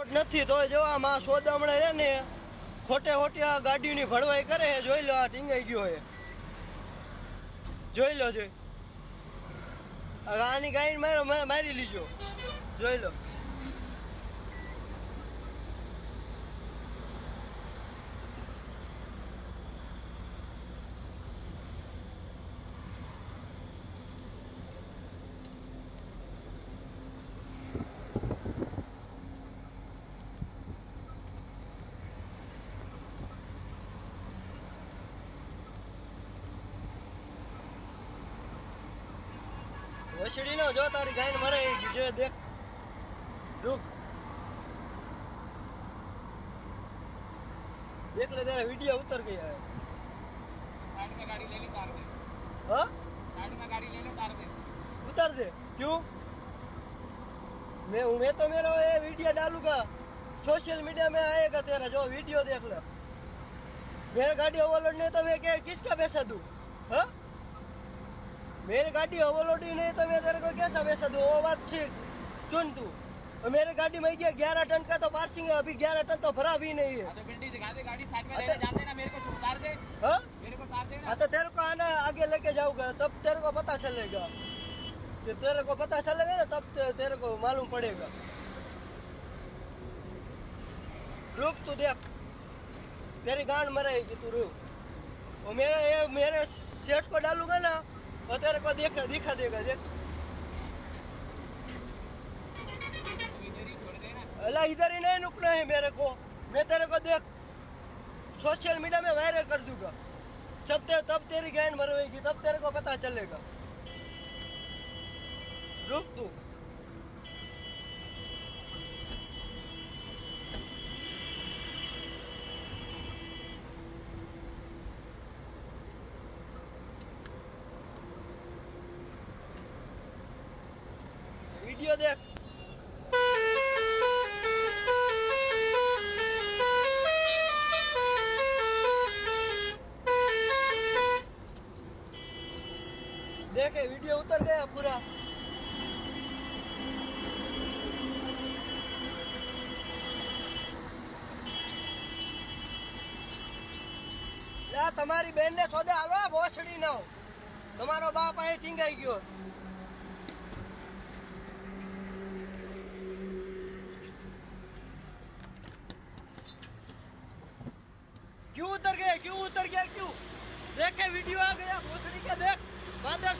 Allowed નથી તો જો આમાં સોદામણે રે ને ખોટે ખોટી આ ગાડીઓની ભરવાઈ કરે છે. જોઈ લો, આ ટીંગાઈ ગયો છે. જોઈ લો, આની ગાડી મારી લીજો. જોઈ લો. વસડી નો જો તારી ગાય મરે જો દેખ. रुक देख ले, तेरा वीडियो उतर गया है. साइड में गाड़ी ले ले, उतार दे. हाँ, साइड में गाड़ी ले ले, उतार दे. उतार दे. क्यों? मैं तो मेरा ये वीडियो डालूंगा, सोशल मीडिया में आएगा तेरा. जो वीडियो देख ले. मेरी गाड़ी ओवरलोड नहीं तो मैं क्या किसका पैसा दूं? हाँ, मेरी गाड़ी ओवरलोड ही नहीं तो मैं तेरे को कैसा पैसा दूं? वो बात ठीक सुन तू. मेरे गाड़ी में 11 टन का तो पार्सिंग है, अभी 11 टन तो भरा भी नहीं है. तो बिल्डी दिखा दे, गाड़ी साइड में ले जाते ना, मेरे को उतार दे. हाँ, मेरे को उतार दे ना. तो तेरे को आना आगे लेके जाऊंगा तब तेरे को पता चलेगा. तेरे को पता चलेगा ना तब तेरे को मालूम पड़ेगा. रुक, तू देख, तेरी गांड मरेगी. तू रुक. और मेरे सेट को डालूंगा ना तो तेरे को दिखा देगा. देख, अल्लाह इधर ही नहीं रुकना है मेरे को. मैं तेरे को देख सोशल मीडिया में वायरल कर दूंगा. तब तेरी गैंड मरवेगी, तब तेरे को पता चलेगा. रुक तू. वीडियो देख. देखे वीडियो उतर गया पूरा. या तुम्हारी बहन ने सोदे आलो भोसड़ी ना हो. तुम्हारो बाप आए टींगाई गयो. क्यों उतर गया? क्यों देखे वीडियो आ गया भोसड़ी के. देख मादर